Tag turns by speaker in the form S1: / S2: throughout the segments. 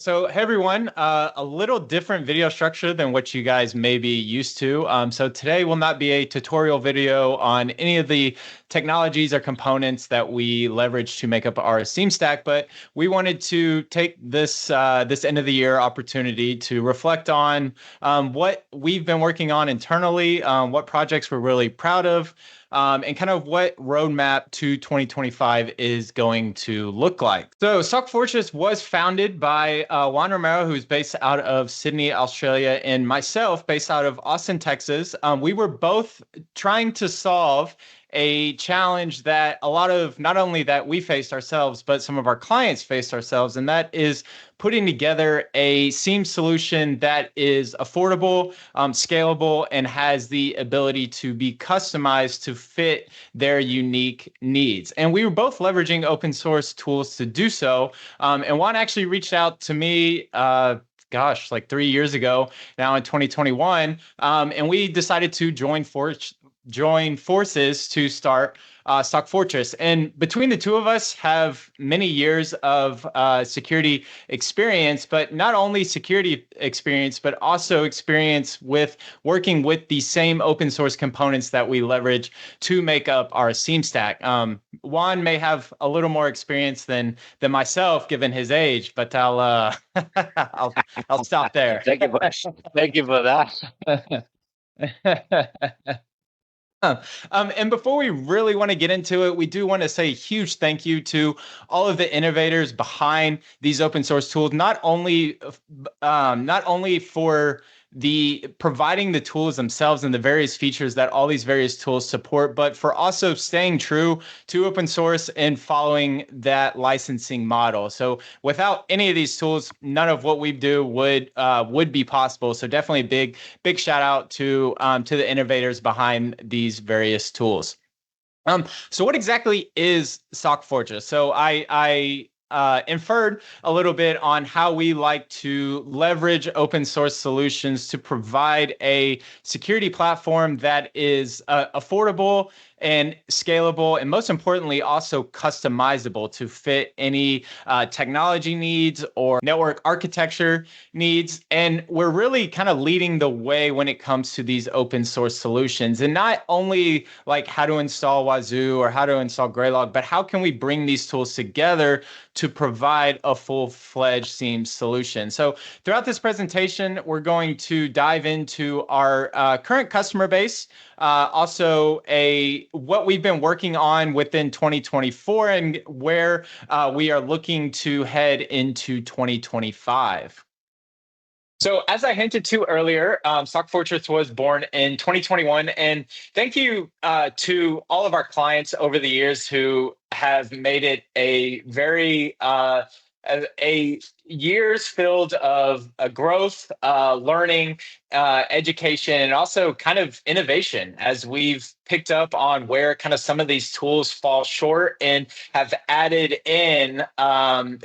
S1: So, hey everyone, a little different video structure than what you guys may be used to. So today will not be a tutorial video on any of the technologies or components that we leverage to make up our SIEM stack, but we wanted to take this end of the year opportunity to reflect on what we've been working on internally, what projects we're really proud of, and kind of what roadmap to 2025 is going to look like. So SOCFortress was founded by Juan Romero, who's based out of Sydney, Australia, and myself based out of Austin, Texas. We were both trying to solve a challenge that a lot of, not only that we faced ourselves, but some of our clients faced ourselves, and that is putting together a SIEM solution that is affordable, scalable, and has the ability to be customized to fit their unique needs. And we were both leveraging open source tools to do so. And Juan actually reached out to me like 3 years ago now in 2021. And we decided to join forces to start SOCFortress. And between the two of us have many years of security experience, but not only security experience, but also experience with working with the same open source components that we leverage to make up our SIEM stack. Juan may have a little more experience than myself, given his age, but I'll I'll stop there.
S2: Thank you for that.
S1: And before we really want to get into it, we do want to say a huge thank you to all of the innovators behind these open source tools, not only for the providing the tools themselves and the various features that all these various tools support, but for also staying true to open source and following that licensing model. So without any of these tools, none of what we do would be possible. So definitely a big shout out to the innovators behind these various tools. So what exactly is SOCFortress? So I inferred a little bit on how we like to leverage open source solutions to provide a security platform that is affordable and scalable, and most importantly, also customizable to fit any technology needs or network architecture needs. And we're really kind of leading the way when it comes to these open source solutions, and not only like how to install Wazoo or how to install Graylog, but how can we bring these tools together to provide a full-fledged SIEM solution. So throughout this presentation, we're going to dive into our current customer base, also what we've been working on within 2024 and where we are looking to head into 2025. So as I hinted to earlier, SOCFortress was born in 2021, and thank you to all of our clients over the years who have made it a very a years filled of growth, learning, education, and also kind of innovation as we've picked up on where kind of some of these tools fall short and have added in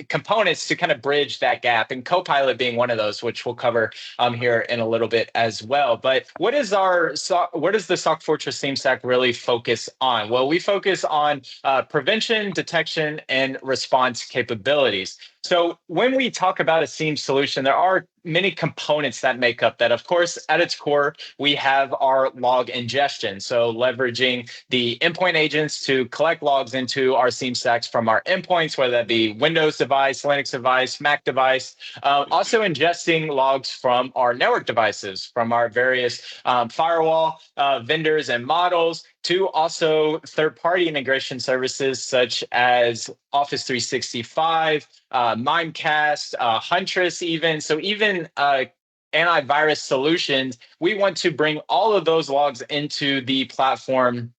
S1: components to kind of bridge that gap, and CoPilot being one of those, which we'll cover here in a little bit as well. But what does the SOCFortress SIEM stack really focus on? Well, we focus on prevention, detection, and response capabilities. So when we talk about a SIEM solution, there are many components that make up that. Of course, at its core, we have our log ingestion. So leveraging the endpoint agents to collect logs into our SIEM stacks from our endpoints, whether that be Windows device, Linux device, Mac device. Also ingesting logs from our network devices, from our various firewall vendors and models, to also third-party integration services such as Office 365, Mimecast, Huntress even. So even antivirus solutions, we want to bring all of those logs into the platform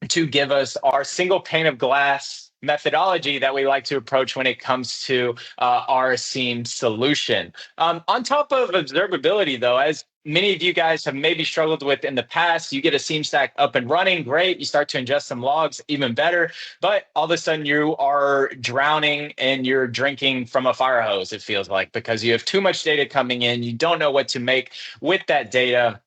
S1: to give us our single pane of glass methodology that we like to approach when it comes to our SIEM solution. On top of observability, though, as many of you guys have maybe struggled with in the past, you get a SIEM stack up and running, great. You start to ingest some logs, even better. But all of a sudden you are drowning and you're drinking from a fire hose, it feels like, because you have too much data coming in. You don't know what to make with that data.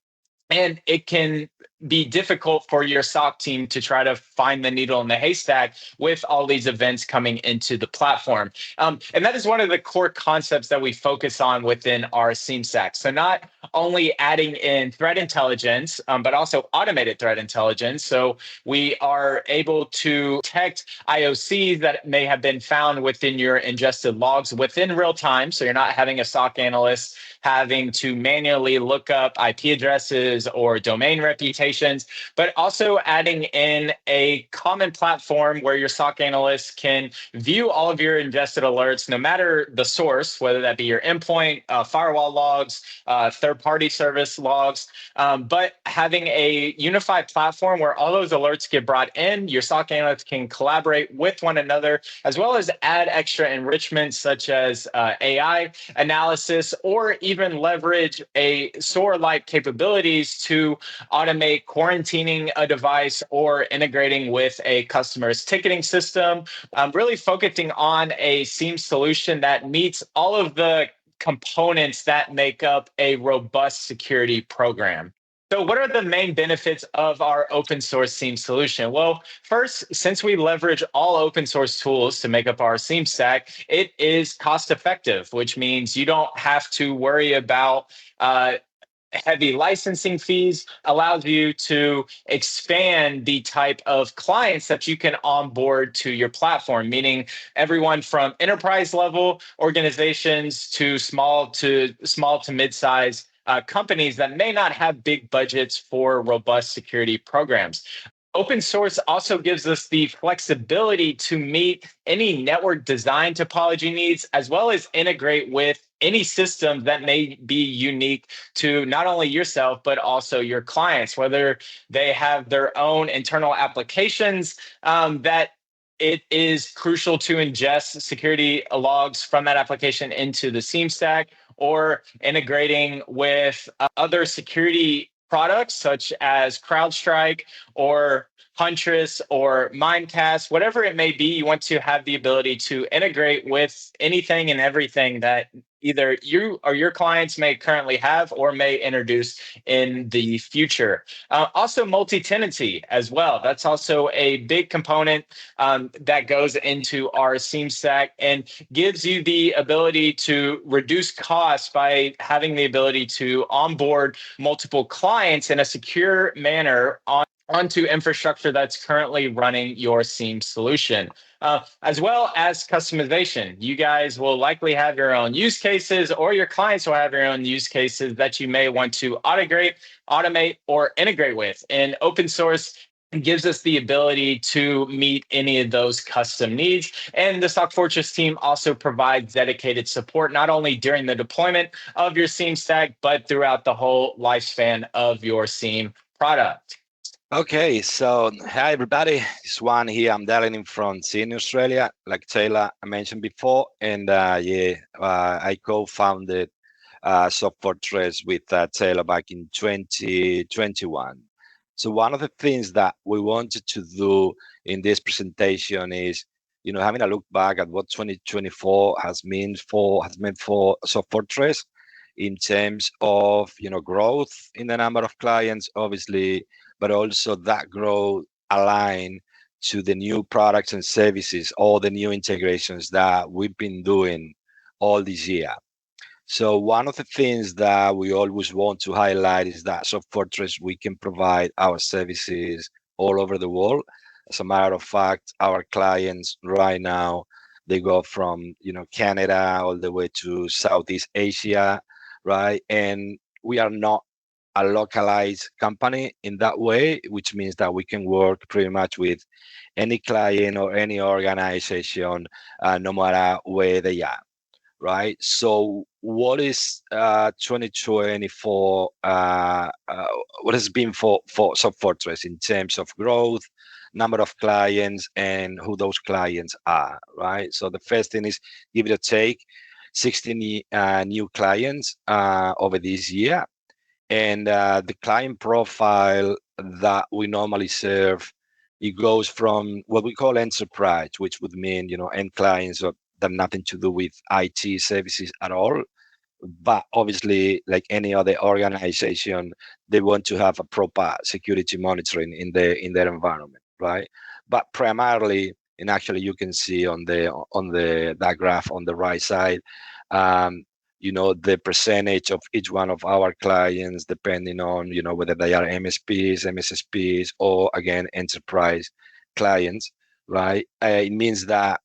S1: And it can be difficult for your SOC team to try to find the needle in the haystack with all these events coming into the platform. And that is one of the core concepts that we focus on within our SIEM stack. So not only adding in threat intelligence, but also automated threat intelligence. So we are able to detect IOCs that may have been found within your ingested logs within real time. So you're not having a SOC analyst having to manually look up IP addresses or domain reputations, but also adding in a common platform where your SOC analyst can view all of your ingested alerts, no matter the source, whether that be your endpoint, firewall logs, third-party service logs, but having a unified platform where all those alerts get brought in, your SOC analysts can collaborate with one another, as well as add extra enrichments such as AI analysis, or even leverage a SOAR-like capabilities to automate quarantining a device or integrating with a customer's ticketing system, really focusing on a SIEM solution that meets all of the components that make up a robust security program. So, what are the main benefits of our open source SIEM solution? Well, first, since we leverage all open source tools to make up our SIEM stack, it is cost effective, which means you don't have to worry about heavy licensing fees, allows you to expand the type of clients that you can onboard to your platform, meaning everyone from enterprise level organizations to small to mid-size companies that may not have big budgets for robust security programs. Open source also gives us the flexibility to meet any network design topology needs, as well as integrate with any system that may be unique to not only yourself, but also your clients, whether they have their own internal applications that it is crucial to ingest security logs from that application into the SIEM stack, or integrating with other security products such as CrowdStrike or Huntress or Mimecast, whatever it may be. You want to have the ability to integrate with anything and everything that either you or your clients may currently have or may introduce in the future. Also, multi-tenancy as well. That's also a big component that goes into our SIEM stack and gives you the ability to reduce costs by having the ability to onboard multiple clients in a secure manner onto infrastructure that's currently running your SIEM solution. As well as customization. You guys will likely have your own use cases, or your clients will have your own use cases that you may want to automate, or integrate with. And open source gives us the ability to meet any of those custom needs. And the SOCFortress team also provides dedicated support, not only during the deployment of your SIEM stack, but throughout the whole lifespan of your SIEM product.
S3: Okay, so hi everybody, it's Juan here. I'm dialing in from Sydney, Australia, like Taylor I mentioned before, and I co-founded SOCFortress with Taylor back in 2021. So one of the things that we wanted to do in this presentation is, having a look back at what 2024 has meant for SOCFortress in terms of growth in the number of clients, obviously, but also that growth align to the new products and services, all the new integrations that we've been doing all this year. So one of the things that we always want to highlight is that SOCFortress, we can provide our services all over the world. As a matter of fact, our clients right now, they go from Canada all the way to Southeast Asia, right? And we are not a localized company in that way, which means that we can work pretty much with any client or any organization, no matter where they are, right? So what is 2024, what has been for SOCFortress in terms of growth, number of clients, and who those clients are, right? So the first thing is, give it a take, 60 new clients over this year. And the client profile that we normally serve, it goes from what we call enterprise, which would mean, end clients that have nothing to do with IT services at all, but obviously, like any other organization, they want to have a proper security monitoring in their environment, right? But primarily, and actually you can see on that graph on the right side, um, the percentage of each one of our clients, depending on whether they are MSPs, MSSPs, or again enterprise clients, right? It means that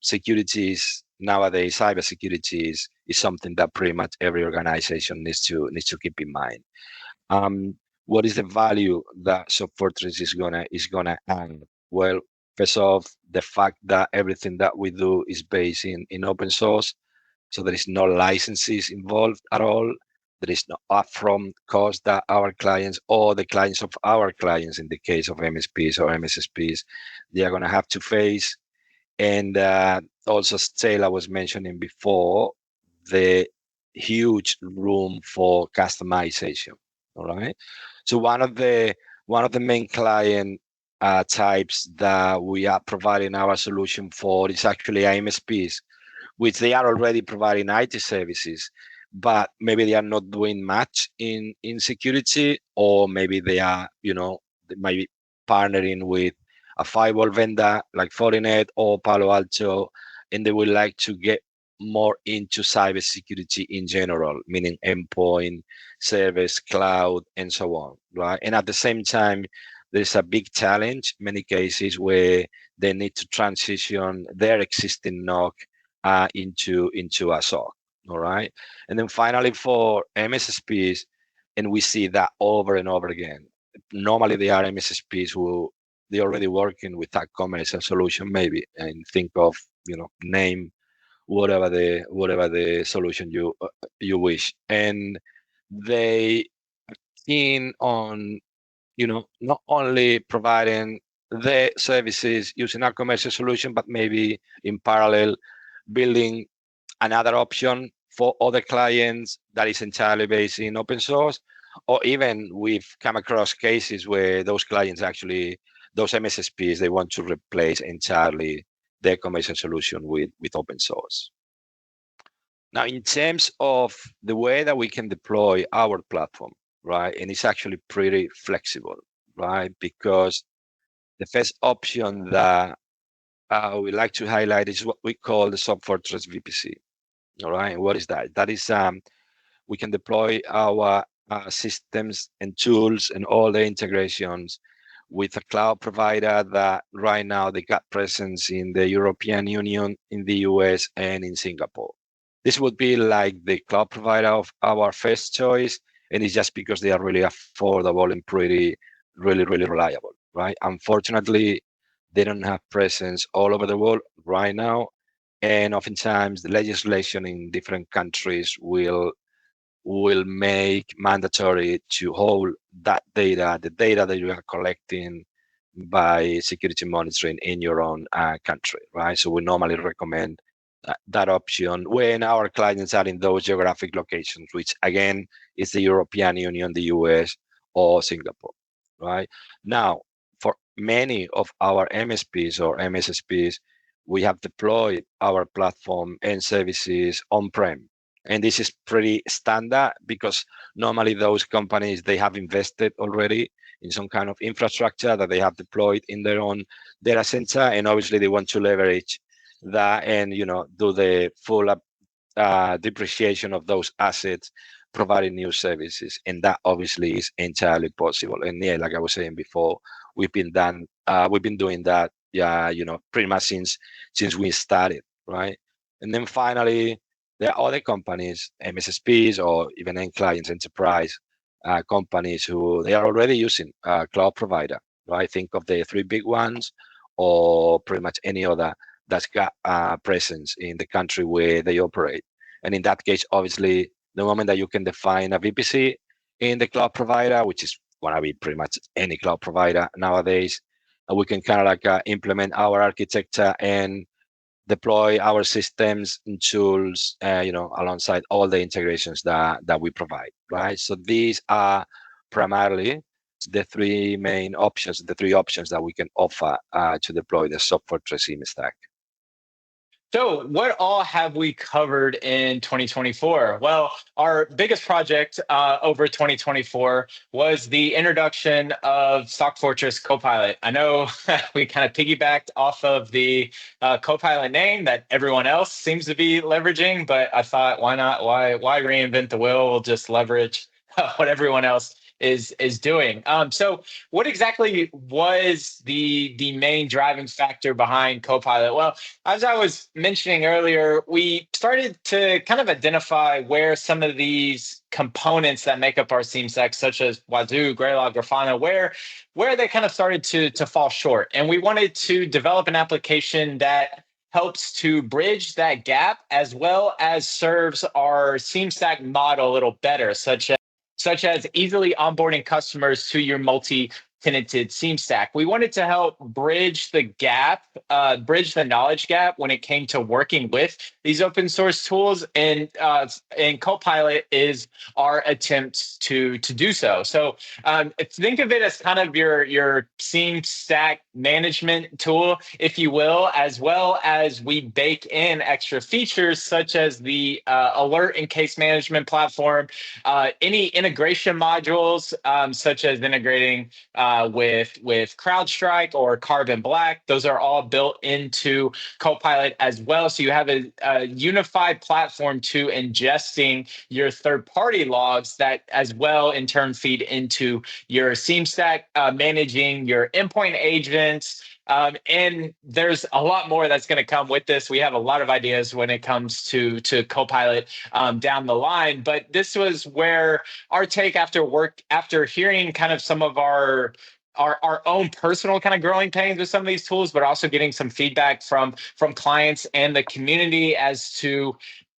S3: security is nowadays, cybersecurity is something that pretty much every organization needs to keep in mind. What is the value that SOCFortress is gonna add? Well, first off, the fact that everything that we do is based in open source, so there is no licenses involved at all. There is no upfront cost that our clients or the clients of our clients, in the case of MSPs or MSSPs, they are going to have to face. And also, Stella was mentioning before, the huge room for customization. All right. So one of the main client types that we are providing our solution for is actually MSPs, which they are already providing IT services, but maybe they are not doing much in security, or maybe they might be partnering with a firewall vendor like Fortinet or Palo Alto, and they would like to get more into cybersecurity in general, meaning endpoint, service, cloud, and so on, right? And at the same time, there's a big challenge, many cases where they need to transition their existing NOC into a SOC. All right. And then finally, for MSSPs, and we see that over and over again. Normally, they are MSSPs who they're already working with that commercial solution, maybe, and think of name whatever the solution you wish, and they keen on not only providing the services using our commercial solution, but maybe in parallel building another option for other clients that is entirely based in open source. Or even we've come across cases where those clients actually, those MSSPs, they want to replace entirely their commercial solution with open source. Now, in terms of the way that we can deploy our platform, right, and it's actually pretty flexible, right, because the first option that we like to highlight is what we call the SOCFortress VPC. All right, and what is that? That is we can deploy our systems and tools and all the integrations with a cloud provider that right now they got presence in the European Union, in the US, and in Singapore. This would be like the cloud provider of our first choice, and it's just because they are really affordable and pretty, really, really reliable, right? Unfortunately, they don't have presence all over the world right now, and oftentimes the legislation in different countries will make mandatory to hold that data, the data that you are collecting by security monitoring in your own country, right? So we normally recommend that option when our clients are in those geographic locations, which again is the European Union, the US, or Singapore, right? Now, for many of our MSPs or MSSPs, we have deployed our platform and services on-prem. And this is pretty standard because normally those companies, they have invested already in some kind of infrastructure that they have deployed in their own data center. And obviously they want to leverage that and, do the full depreciation of those assets, providing new services. And that obviously is entirely possible. And yeah, like I was saying before, we've been doing that, pretty much since we started, right? And then finally, there are other companies, MSSPs or even end clients, enterprise companies who they are already using a cloud provider, right? Think of the three big ones or pretty much any other that's got presence in the country where they operate. And in that case, obviously, the moment that you can define a VPC in the cloud provider, which is going to be pretty much any cloud provider nowadays, we can kind of like implement our architecture and deploy our systems and tools, alongside all the integrations that we provide, right? So these are primarily the three main options, the three options that we can offer to deploy the SOCFortress SIEM stack.
S1: So, what all have we covered in 2024? Well, our biggest project over 2024 was the introduction of SOCFortress CoPilot. I know we kind of piggybacked off of the CoPilot name that everyone else seems to be leveraging, but I thought, why not? Why reinvent the wheel? We'll just leverage what everyone else is doing. So, what exactly was the main driving factor behind CoPilot? Well, as I was mentioning earlier, we started to kind of identify where some of these components that make up our SIEM stack, such as Wazoo, Graylog, Grafana, where they kind of started to fall short. And we wanted to develop an application that helps to bridge that gap as well as serves our SIEM stack model a little better, such as easily onboarding customers to your multi-tenanted SIEM stack. We wanted to help bridge the gap, bridge the knowledge gap when it came to working with these open source tools, and Copilot is our attempt to do so. So think of it as kind of your SIEM stack management tool, if you will, as well as we bake in extra features such as the alert and case management platform, any integration modules, such as integrating with CrowdStrike or Carbon Black. Those are all built into Copilot as well. So you have a unified platform to ingesting your third-party logs that as well in turn feed into your SIEM stack, managing your endpoint agents. And there's a lot more that's going to come with this. We have a lot of ideas when it comes to Copilot down the line. But this was where our take after hearing kind of some of our own personal kind of growing pains with some of these tools, but also getting some feedback from clients and the community as to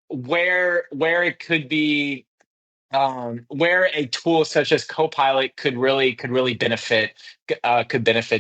S1: where it could be, where a tool such as Copilot could really benefit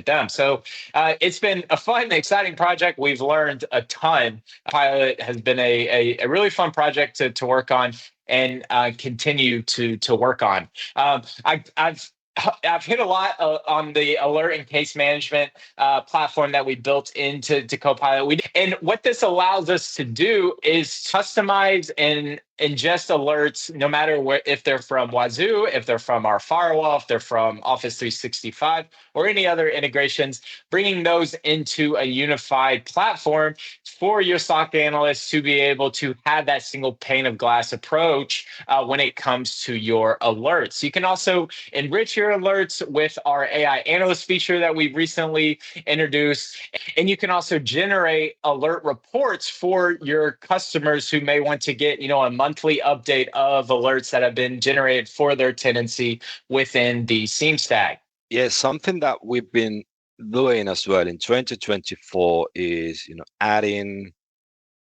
S1: them. So it's been a fun, exciting project. We've learned a ton. Pilot has been a really fun project to work on and continue to work on. I've hit a lot on the alert and case management platform that we built into Copilot. And what this allows us to do is customize and ingest alerts, no matter if they're from Wazoo, if they're from our firewall, if they're from Office 365, or any other integrations, bringing those into a unified platform for your SOC analysts to be able to have that single pane of glass approach when it comes to your alerts. You can also enrich your alerts with our AI analyst feature that we've recently introduced. And you can also generate alert reports for your customers who may want to get, a monthly update of alerts that have been generated for their tenancy within the SIEM stack.
S3: Yeah, something that we've been doing as well in 2024 is, adding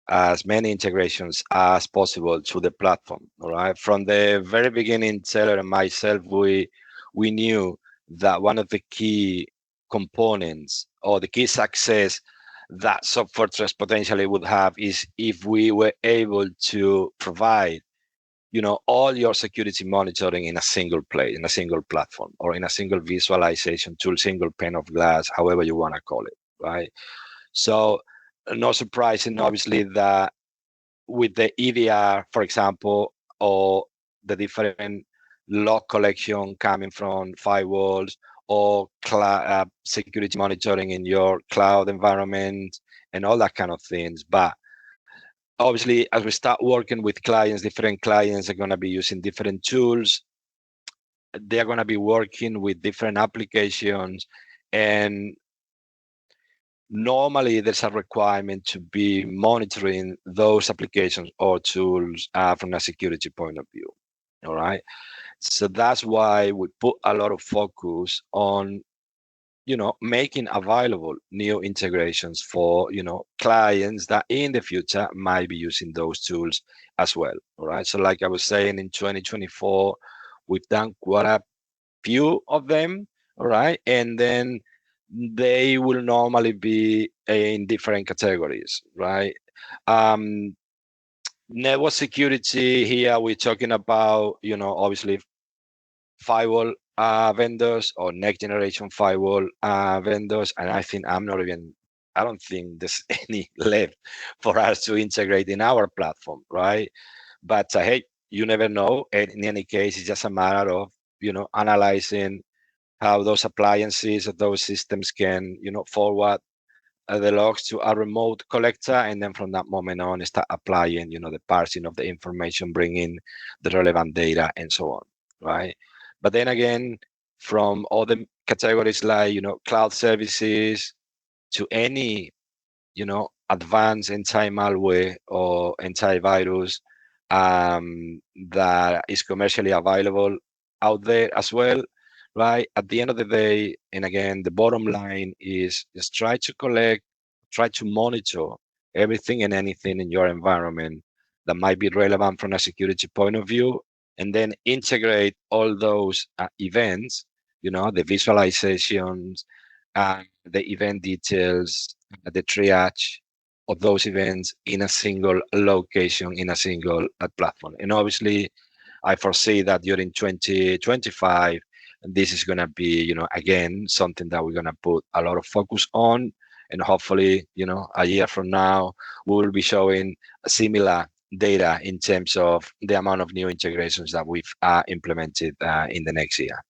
S3: as many integrations as possible to the platform. All right. From the very beginning, Taylor and myself, we knew that one of the key components or the key success that SOCFortress potentially would have is if we were able to provide, all your security monitoring in a single place, in a single platform, or in a single visualization tool, single pane of glass, however you want to call it, right? So, no surprising, obviously, that with the EDR, for example, or the different log collection coming from firewalls or security monitoring in your cloud environment and all that kind of things. But obviously, as we start working with clients, different clients are going to be using different tools. They're going to be working with different applications. And normally, there's a requirement to be monitoring those applications or tools from a security point of view. All right. So that's why we put a lot of focus on, making available new integrations for, clients that in the future might be using those tools as well. All right. So like I was saying, in 2024, we've done quite a few of them. All right. And then they will normally be in different categories, right? Network security, here we're talking about, obviously firewall vendors or next generation firewall vendors. And I think I'm not even I don't think there's any left for us to integrate in our platform, right? But hey, you never know. And in any case, it's just a matter of analyzing how those appliances or those systems can forward the logs to a remote collector, and then from that moment on start applying the parsing of the information, bringing the relevant data and so on, right? But then again, from other categories like cloud services to any advanced anti-malware or antivirus that is commercially available out there as well, right? At the end of the day, and again, the bottom line is just try to monitor everything and anything in your environment that might be relevant from a security point of view, and then integrate all those events, the visualizations, the event details, the triage of those events in a single location, in a single platform. And obviously, I foresee that during 2025, this is going to be, again, something that we're going to put a lot of focus on. And hopefully, a year from now, we will be showing similar data in terms of the amount of new integrations that we've implemented in the next year.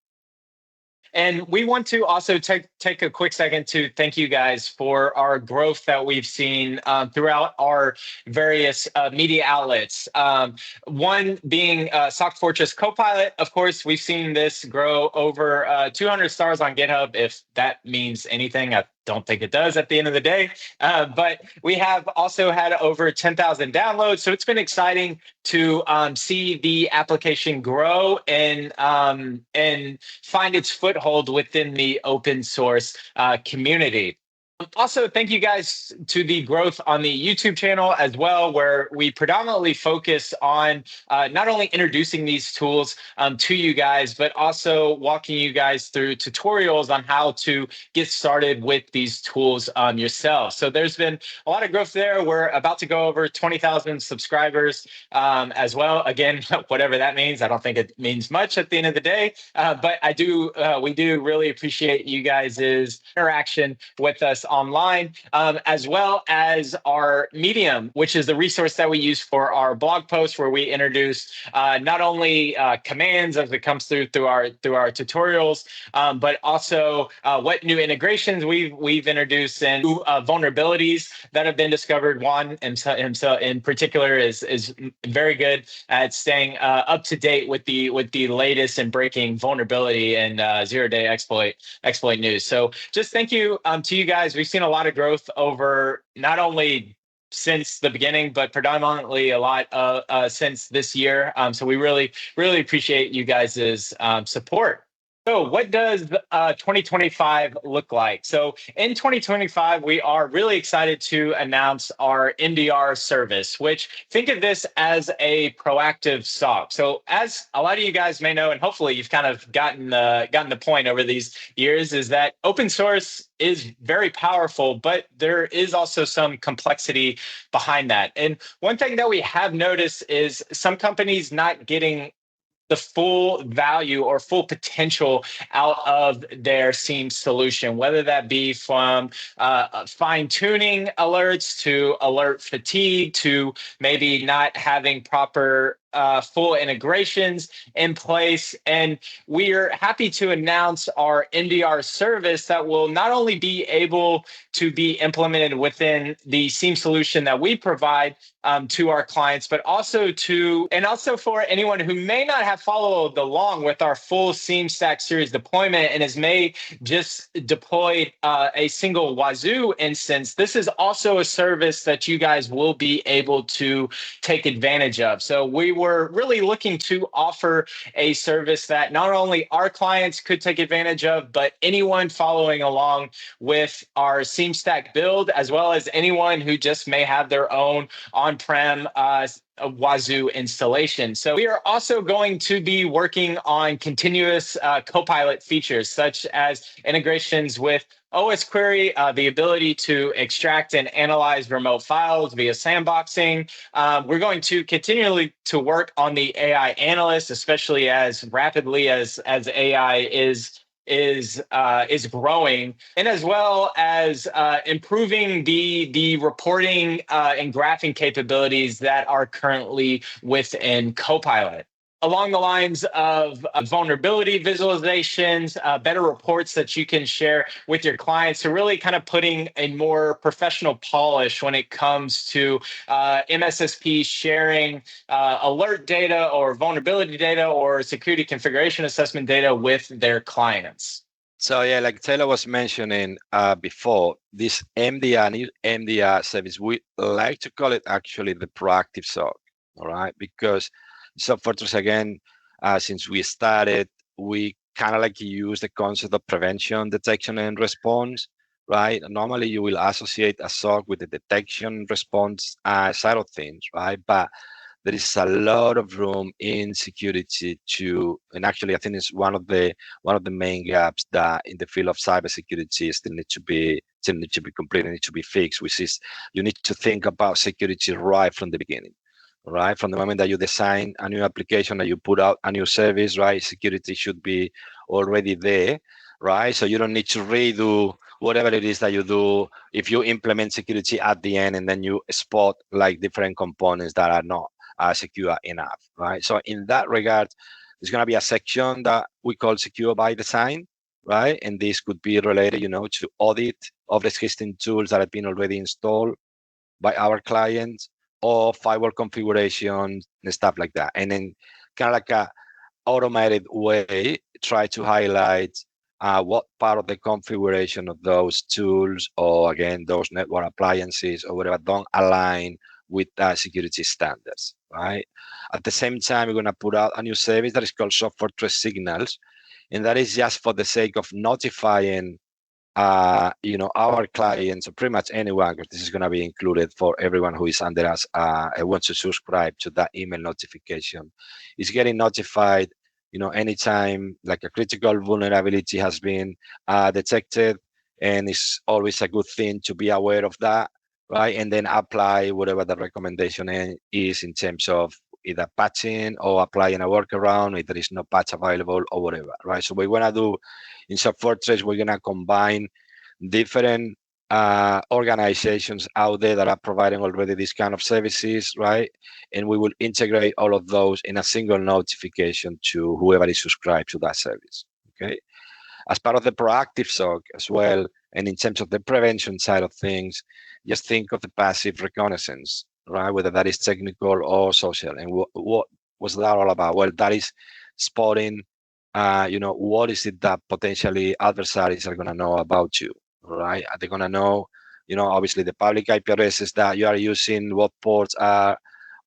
S1: And we want to also take a quick second to thank you guys for our growth that we've seen throughout our various media outlets. One being SOCFortress CoPilot. Of course, we've seen this grow over 200 stars on GitHub, if that means anything. I don't think it does at the end of the day. But we have also had over 10,000 downloads. So it's been exciting to see the application grow and find its foothold within the open source community. Also, thank you guys to the growth on the YouTube channel as well, where we predominantly focus on not only introducing these tools to you guys, but also walking you guys through tutorials on how to get started with these tools yourself. So there's been a lot of growth there. We're about to go over 20,000 subscribers as well. Again, whatever that means, I don't think it means much at the end of the day, but we do really appreciate you guys' interaction with us online, as well as our Medium, which is the resource that we use for our blog posts, where we introduce not only commands as it comes through our tutorials, but also what new integrations we've introduced and vulnerabilities that have been discovered. Juan himself in particular is very good at staying up to date with the latest and breaking vulnerability and zero-day exploit news. So just thank you to you guys. We've seen a lot of growth over not only since the beginning, but predominantly a lot since this year. So we really appreciate you guys' support. So what does 2025 look like? So in 2025, we are really excited to announce our NDR service, which think of this as a proactive SOC. So as a lot of you guys may know, and hopefully you've kind of gotten the point over these years, is that open source is very powerful, but there is also some complexity behind that. And one thing that we have noticed is some companies not getting the full value or full potential out of their SIEM solution, whether that be from fine tuning alerts to alert fatigue to maybe not having proper full integrations in place. And we are happy to announce our NDR service that will not only be able to be implemented within the SIEM solution that we provide to our clients, but also for anyone who may not have followed along with our full SIEM stack series deployment and has may just deployed a single Wazuh instance. This is also a service that you guys will be able to take advantage of. So we were really looking to offer a service that not only our clients could take advantage of, but anyone following along with our SIEM stack build, as well as anyone who just may have their own on-prem Wazuh installation. So we are also going to be working on continuous CoPilot features, such as integrations with OS Query, the ability to extract and analyze remote files via sandboxing. We're going to continually to work on the AI analyst, especially as rapidly as AI is is growing, and as well as improving the reporting and graphing capabilities that are currently within CoPilot. Along the lines of vulnerability visualizations, better reports that you can share with your clients, to really kind of putting a more professional polish when it comes to MSSP sharing alert data or vulnerability data or security configuration assessment data with their clients.
S3: So yeah, like Taylor was mentioning before, this MDR, new MDR service, we like to call it actually the proactive SOC, all right? Because SOCFortress, again, since we started, we kind of like use the concept of prevention, detection, and response, right? Normally, you will associate a SOC with the detection response side of things, right? But there is a lot of room in security to, and actually, I think it's one of the main gaps that in the field of cybersecurity still need to be completed, need to be fixed, which is you need to think about security right from the beginning. Right from the moment that you design a new application, that you put out a new service, right? Security should be already there, right? So you don't need to redo whatever it is that you do if you implement security at the end and then you spot like different components that are not secure enough, right? So in that regard, there's going to be a section that we call secure by design, right? And this could be related, to audit of existing tools that have been already installed by our clients, or firewall configuration and stuff like that. And then kind of like a automated way, try to highlight what part of the configuration of those tools, or again, those network appliances or whatever, don't align with security standards, right? At the same time, we're going to put out a new service that is called SOCFortress Signals. And that is just for the sake of notifying our clients, or pretty much anyone, because this is going to be included for everyone who is under us and wants to subscribe to that email notification, is getting notified, anytime like a critical vulnerability has been detected, and it's always a good thing to be aware of that, right? And then apply whatever the recommendation is in terms of either patching or applying a workaround if there is no patch available or whatever, right? So we're going to do in SOCFortress, we're going to combine different organizations out there that are providing already these kind of services, right? And we will integrate all of those in a single notification to whoever is subscribed to that service, okay? As part of the proactive SOC as well, and in terms of the prevention side of things, just think of the passive reconnaissance, right? Whether that is technical or social. And what was that all about? Well, that is spotting, what is it that potentially adversaries are going to know about you, right? Are they going to know, obviously the public IP addresses that you are using, what ports are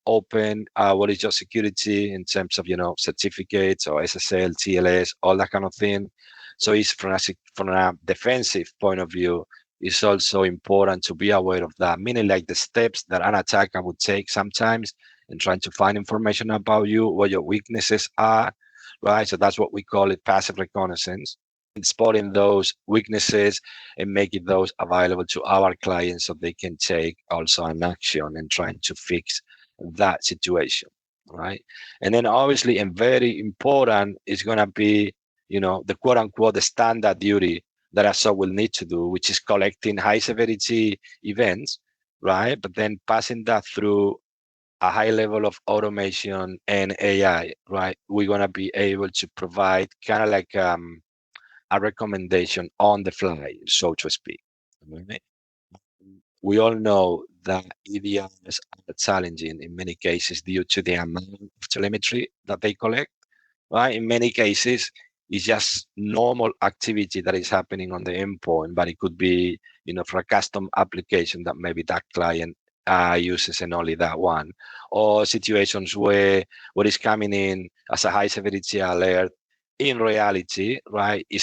S3: open, what is your security in terms of, certificates or SSL, TLS, all that kind of thing. So it's from a defensive point of view, it's also important to be aware of that, meaning like the steps that an attacker would take sometimes in trying to find information about you, what your weaknesses are, right? So that's what we call it, passive reconnaissance, and spotting those weaknesses and making those available to our clients so they can take also an action and trying to fix that situation, right? And then obviously, and very important, is going to be, the quote unquote, the standard duty that a SOC will need to do, which is collecting high severity events, right? But then passing that through a high level of automation and AI, right? We're going to be able to provide kind of like a recommendation on the fly, so to speak. Right? We all know that EDRs are challenging in many cases due to the amount of telemetry that they collect, right? In many cases, it's just normal activity that is happening on the endpoint, but it could be, for a custom application that maybe that client uses and only that one, or situations where what is coming in as a high severity alert, in reality, right, it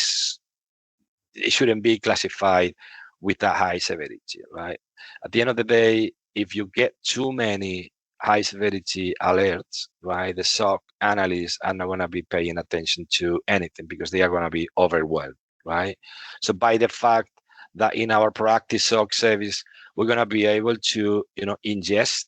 S3: shouldn't be classified with a high severity, right? At the end of the day, if you get too many high severity alerts, right, the SOC analysts are not going to be paying attention to anything because they are going to be overwhelmed, right? So by the fact that in our proactive SOC service, we're going to be able to, ingest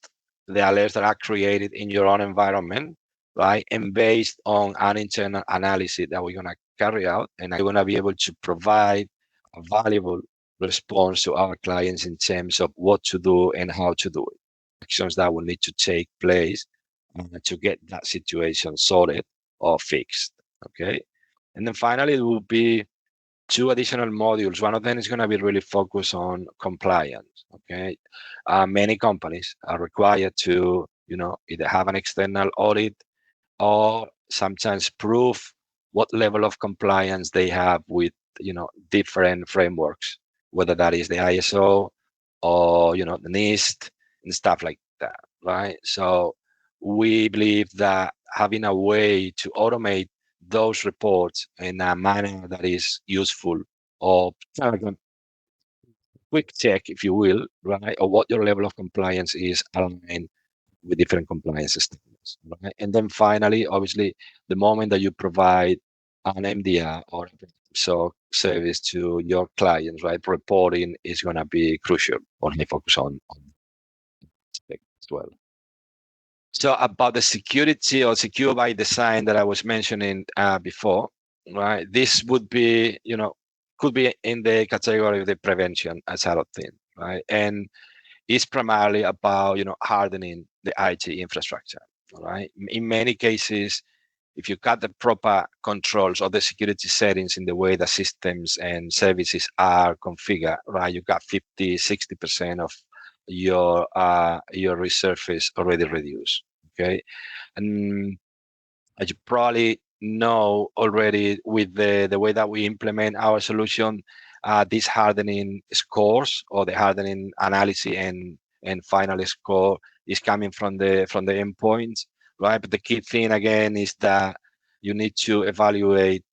S3: the alerts that are created in your own environment, right? And based on an internal analysis that we're going to carry out, and I'm going to be able to provide a valuable response to our clients in terms of what to do and how to do it. Actions that will need to take place to get that situation sorted or fixed. Okay. And then finally, it will be two additional modules. One of them is going to be really focused on compliance. Okay. Many companies are required to, either have an external audit or sometimes prove what level of compliance they have with different frameworks, whether that is the ISO or the NIST and stuff like that, right? So we believe that having a way to automate those reports in a manner that is useful, or kind of like a quick check, if you will, right, or what your level of compliance is aligned with different compliance standards. Right? And then finally, obviously, the moment that you provide an MDR or so service to your clients, right, reporting is going to be crucial. Only focus on aspect as well. So about the security or secure by design that I was mentioning before, right? This would be, could be in the category of the prevention side of things, right? And is primarily about hardening the IT infrastructure. All right. In many cases, if you got the proper controls or the security settings in the way the systems and services are configured, right, you got 50-60% of your resurface already reduced. Okay. And as you probably know already, with the way that we implement our solution, this hardening scores or the hardening analysis and final score is coming from the endpoints, right? But the key thing again is that you need to evaluate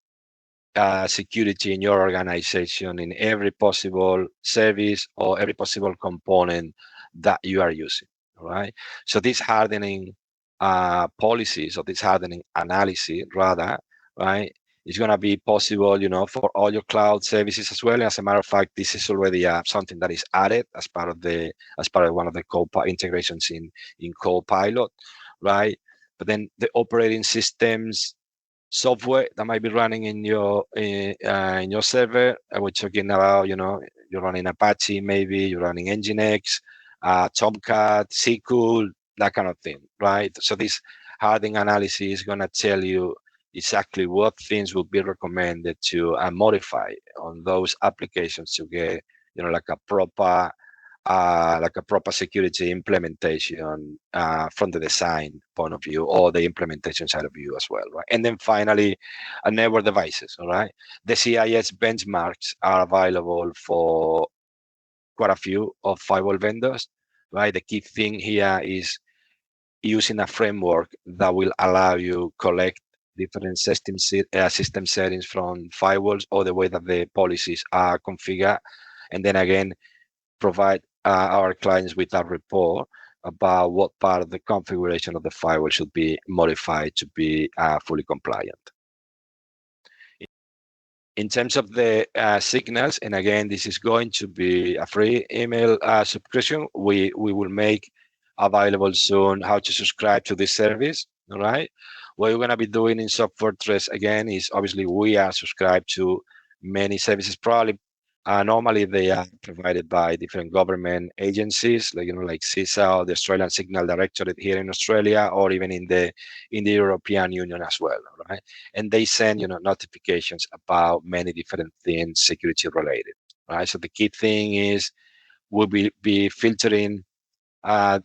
S3: security in your organization in every possible service or every possible component that you are using, right? So this hardening policies or this hardening analysis rather, right, is going to be possible, for all your cloud services as well. As a matter of fact, this is already something that is added as part of one of the integrations in CoPilot, right? But then the operating systems software that might be running in your server. We're talking about, you're running Apache, maybe you're running Nginx, Tomcat, SQL, that kind of thing, right? So this hardening analysis is going to tell you exactly what things would be recommended to modify on those applications to get, like a proper security implementation from the design point of view or the implementation side of view as well, right? And then finally, network devices, all right? The CIS benchmarks are available for quite a few of firewall vendors, right? The key thing here is using a framework that will allow you collect different system settings from firewalls or the way that the policies are configured, and then again provide our clients with a report about what part of the configuration of the firewall should be modified to be fully compliant. In terms of the signals, and again, this is going to be a free email subscription. We will make available soon how to subscribe to this service. All right. What we're going to be doing in SOCFortress again is obviously we are subscribed to many services. Probably normally they are provided by different government agencies, like CISA, the Australian Signal Directorate here in Australia, or even in the European Union as well, right? And they send notifications about many different things security related, right? So the key thing is we'll be filtering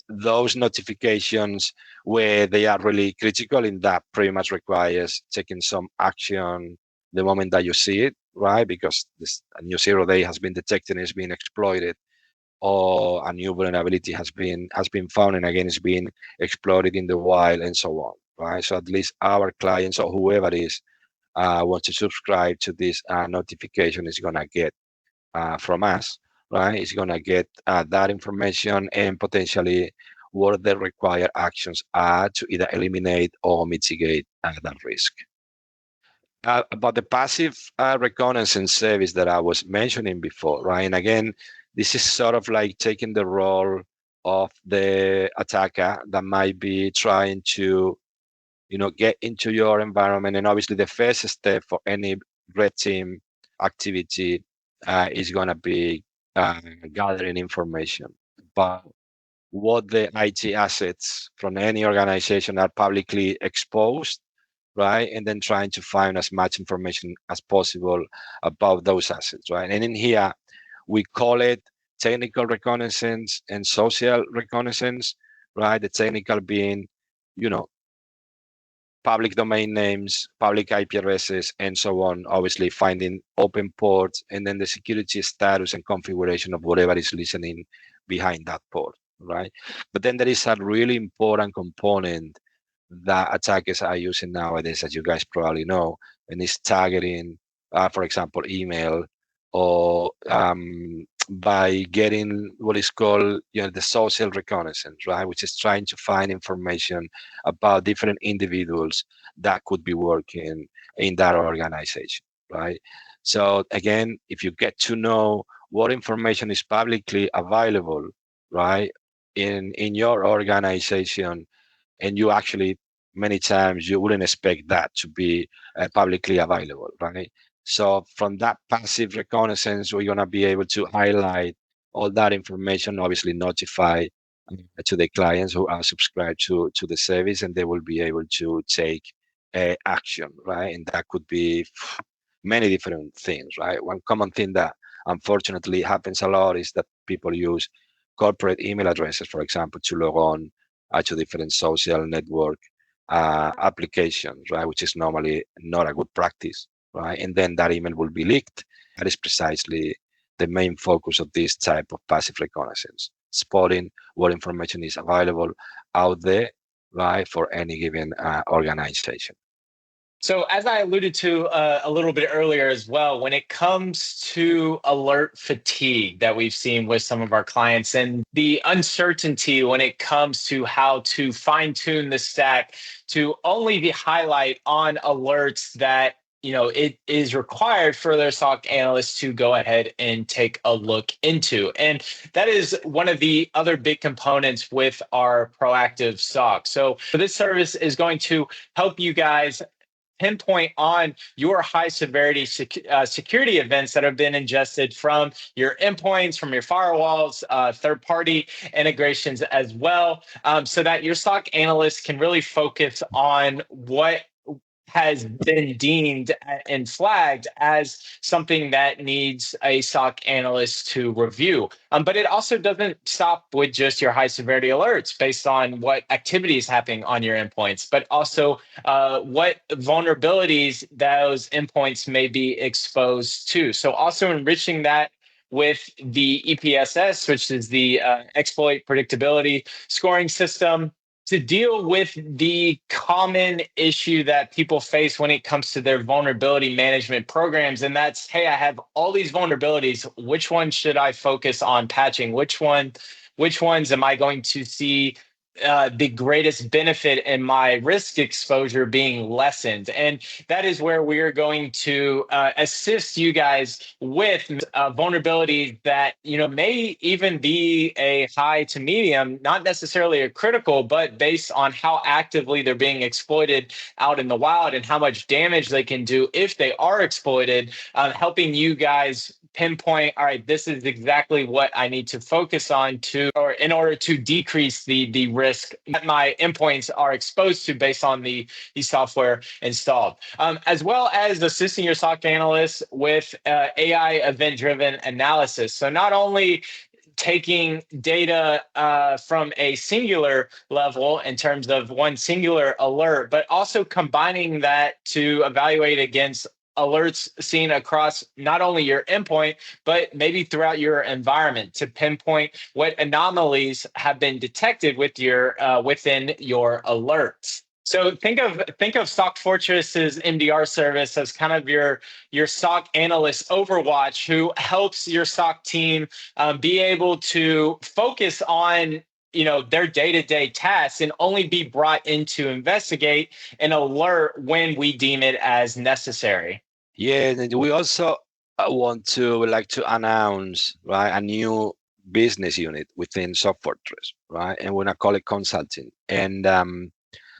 S3: those notifications where they are really critical, and that pretty much requires taking some action the moment that you see it, right? Because a new 0-day has been detected and is being exploited, or a new vulnerability has been found and again is being exploited in the wild, and so on, right? So at least our clients or whoever it is wants to subscribe to this notification is going to get from us, right? It's going to get that information and potentially what the required actions are to either eliminate or mitigate that risk. About the passive reconnaissance service that I was mentioning before, right? And again, this is sort of like taking the role of the attacker that might be trying to get into your environment. And obviously the first step for any red team activity is going to be gathering information about what the IT assets from any organization are publicly exposed, right? And then trying to find as much information as possible about those assets, right? And in here, we call it technical reconnaissance and social reconnaissance, right? The technical being, you know, public domain names, public IP addresses, and so on, obviously finding open ports, and then the security status and configuration of whatever is listening behind that port, right? But then there is a really important component that attackers are using nowadays, as you guys probably know, and it's targeting, for example, email, or by getting what is called, the social reconnaissance, right? Which is trying to find information about different individuals that could be working in that organization, right? So again, if you get to know what information is publicly available, right, in your organization, and you actually, many times you wouldn't expect that to be publicly available, right? So from that passive reconnaissance, we're going to be able to highlight all that information, obviously notify to the clients who are subscribed to the service, and they will be able to take action, right? And that could be many different things, right? One common thing that unfortunately happens a lot is that people use corporate email addresses, for example, to log on to different social network applications, right? Which is normally not a good practice, right? And then that email will be leaked. That is precisely the main focus of this type of passive reconnaissance, spotting what information is available out there, right, for any given organization.
S1: So, as I alluded to a little bit earlier as well, when it comes to alert fatigue that we've seen with some of our clients and the uncertainty when it comes to how to fine tune the stack to only be highlight on alerts that it is required for their SOC analysts to go ahead and take a look into. And that is one of the other big components with our proactive SOC. So this service is going to help you guys pinpoint on your high severity security events that have been ingested from your endpoints, from your firewalls, third party integrations as well, so that your SOC analyst can really focus on what has been deemed and flagged as something that needs a SOC analyst to review. But it also doesn't stop with just your high severity alerts based on what activity is happening on your endpoints, but also what vulnerabilities those endpoints may be exposed to. So also enriching that with the EPSS, which is the exploit predictability scoring system, to deal with the common issue that people face when it comes to their vulnerability management programs. And that's, hey, I have all these vulnerabilities. Which one should I focus on patching? Which ones am I going to see the greatest benefit in my risk exposure being lessened? And that is where we are going to assist you guys with vulnerabilities that may even be a high to medium, not necessarily a critical, but based on how actively they're being exploited out in the wild and how much damage they can do if they are exploited, helping you guys pinpoint, all right, this is exactly what I need to focus on or in order to decrease the risk that my endpoints are exposed to based on the software installed, as well as assisting your SOC analysts with AI event-driven analysis. So not only taking data from a singular level in terms of one singular alert, but also combining that to evaluate against alerts seen across not only your endpoint, but maybe throughout your environment to pinpoint what anomalies have been detected with your within your alerts. So think of SOCFortress's MDR service as kind of your SOC analyst overwatch, who helps your SOC team be able to focus on their day-to-day tasks and only be brought in to investigate and alert when we deem it as necessary.
S3: Yeah, and we also want to like to announce, right, a new business unit within SOCFortress, right, and we're gonna call it consulting. And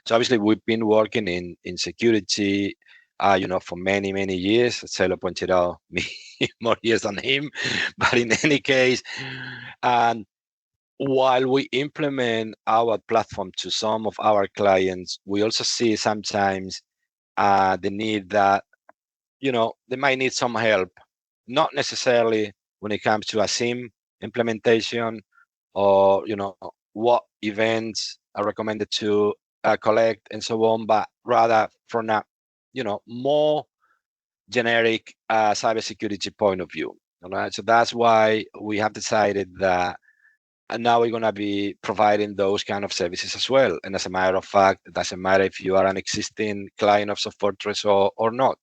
S3: So obviously we've been working in security, for many years. Celo pointed out me more years than him, but in any case, and while we implement our platform to some of our clients, we also see sometimes the need that they might need some help, not necessarily when it comes to a SIEM implementation or what events are recommended to collect and so on, but rather from a more generic cybersecurity point of view. All right, so that's why we have decided that and now we're going to be providing those kind of services as well. And as a matter of fact, it doesn't matter if you are an existing client of SOCFortress or not,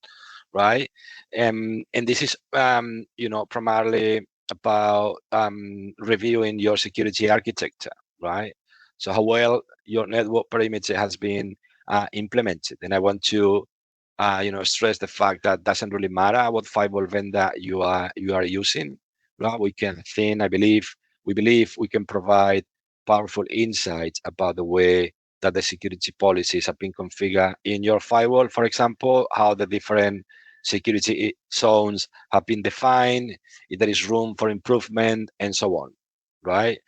S3: right? And this is, primarily about reviewing your security architecture, right? So how well your network perimeter has been implemented. And I want to, stress the fact that doesn't really matter what firewall vendor you are using. Right? We believe we can provide powerful insights about the way that the security policies have been configured in your firewall, for example, how the different security zones have been defined, if there is room for improvement, and so on, right?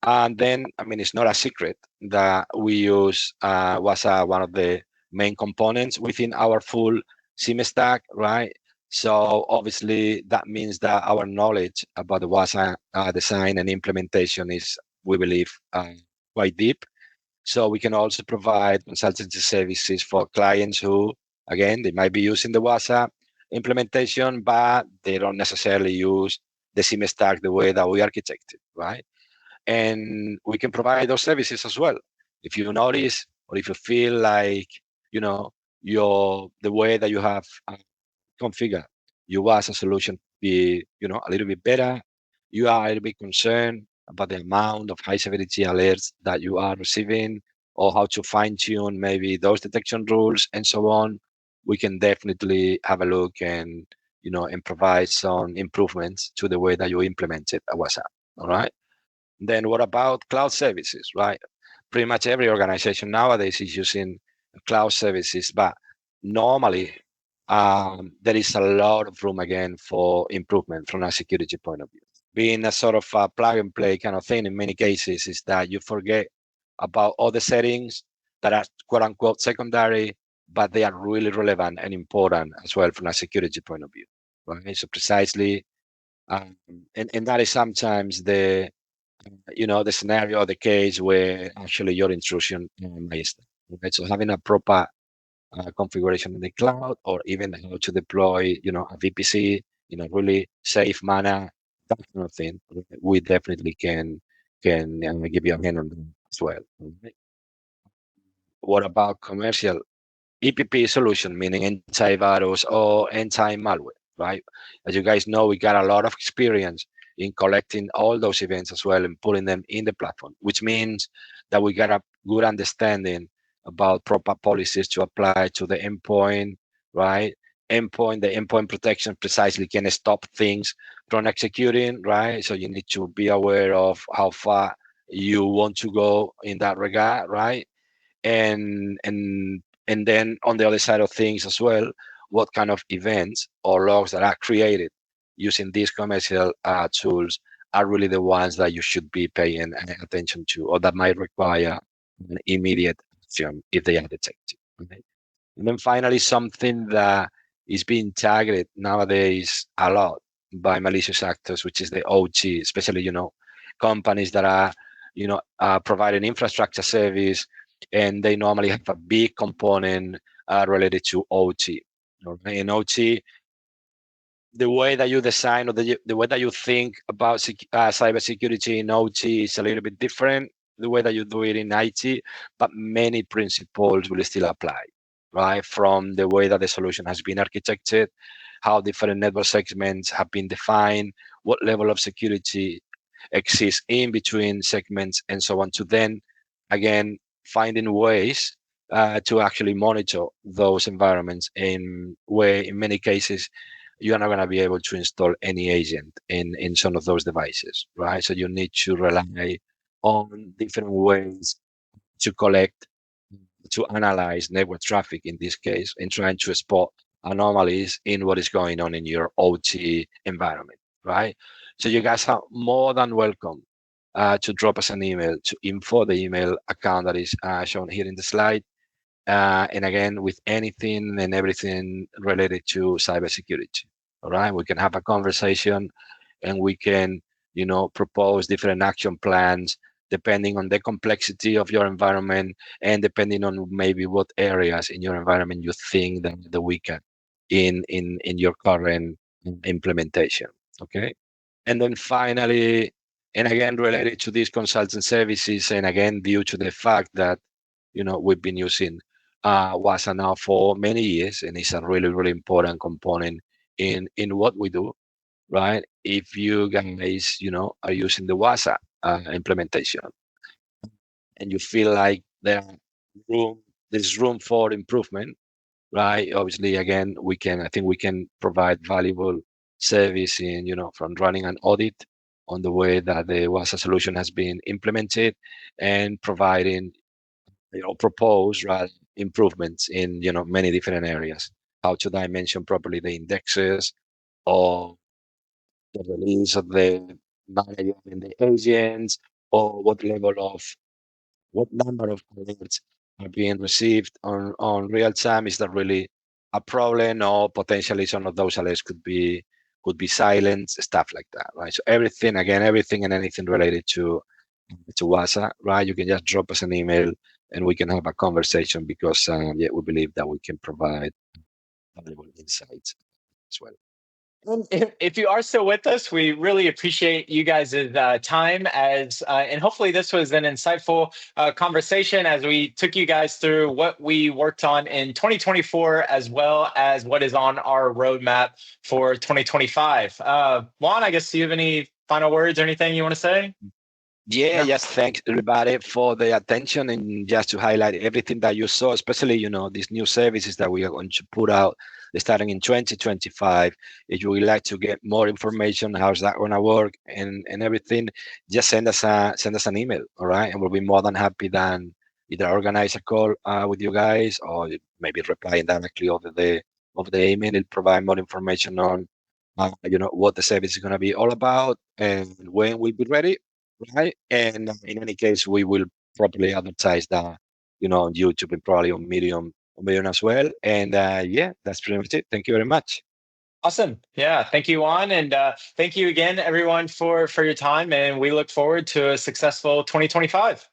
S3: And then, I mean, it's not a secret that we use was one of the main components within our full SIEM stack, right? So obviously that means that our knowledge about the WASA design and implementation is, we believe, quite deep. So we can also provide consultancy services for clients who, again, they might be using the WASA implementation, but they don't necessarily use the SIEM stack the way that we architected, right? And we can provide those services as well. If you notice or if you feel like the way that you have configured your WASA solution be a little bit better, you are a little bit concerned about the amount of high severity alerts that you are receiving or how to fine tune maybe those detection rules and so on, we can definitely have a look and provide some improvements to the way that you implemented a WhatsApp. All right. Then what about cloud services, right? Pretty much every organization nowadays is using cloud services, but normally there is a lot of room again for improvement from a security point of view. Being a sort of a plug and play kind of thing in many cases is that you forget about all the settings that are quote unquote secondary, but they are really relevant and important as well from a security point of view. Right? So precisely, and that is sometimes the scenario or the case where actually your intrusion may start. Right? So having a proper configuration in the cloud or even how to deploy, a VPC in a really safe manner, that kind of thing, we definitely can give you a hand on that as well. Right? What about commercial EPP solution, meaning antivirus or anti-malware, right? As you guys know, we got a lot of experience in collecting all those events as well and putting them in the platform, which means that we got a good understanding about proper policies to apply to the endpoint, right? The endpoint protection precisely can stop things from executing, right? So you need to be aware of how far you want to go in that regard, right? And then on the other side of things as well, what kind of events or logs that are created using these commercial tools are really the ones that you should be paying attention to, or that might require an immediate action if they are detected. Okay? And then finally, something that is being targeted nowadays a lot by malicious actors, which is the OT, especially companies that are providing infrastructure service, and they normally have a big component related to OT. Okay? In OT, the way that you design or the way that you think about cybersecurity in OT is a little bit different the way that you do it in IT, but many principles will still apply, right? From the way that the solution has been architected, how different network segments have been defined, what level of security exists in between segments, and so on, to then, again, finding ways to actually monitor those environments in where, in many cases, you're not going to be able to install any agent in some of those devices, right? So you need to rely on different ways to collect to analyze network traffic in this case and trying to spot anomalies in what is going on in your OT environment, right? So you guys are more than welcome to drop us an email to info, the email account that is shown here in the slide. And again, with anything and everything related to cybersecurity. All right, we can have a conversation, and we can, propose different action plans depending on the complexity of your environment and depending on maybe what areas in your environment you think that the weaker in your current implementation. Okay, and then finally, and again related to these consultant services, and again due to the fact that we've been using WASA now for many years, and it's a really, really important component in what we do, right? If you guys, are using the WASA implementation, and you feel like there's room for improvement, right? Obviously, again, I think we can provide valuable service in, from running an audit on the way that the WASA solution has been implemented, and providing propose improvements in many different areas. How to dimension properly the indexes, or the release of the manager and the agents, or what number of alerts are being received on real time. Is that really a problem, or potentially some of those alerts could be silenced, stuff like that, right? So everything and anything related to WhatsApp, right? You can just drop us an email and we can have a conversation, because we believe that we can provide valuable insights as well.
S1: And if you are still with us, we really appreciate you guys' time, and hopefully this was an insightful conversation as we took you guys through what we worked on in 2024, as well as what is on our roadmap for 2025. Juan, I guess, do you have any final words or anything you want to say?
S3: Yeah, just thanks everybody for the attention, and just to highlight everything that you saw, especially these new services that we are going to put out starting in 2025. If you would like to get more information, how's that going to work, and everything, just send us an email, all right? And we'll be more than happy than either organize a call with you guys, or maybe replying directly over the email. It'll provide more information on what the service is going to be all about and when we'll be ready. Right. And in any case, we will properly advertise that, on YouTube and probably on Medium as well. And that's pretty much it. Thank you very much.
S1: Awesome. Yeah. Thank you, Juan. And thank you again, everyone, for your time. And we look forward to a successful 2025.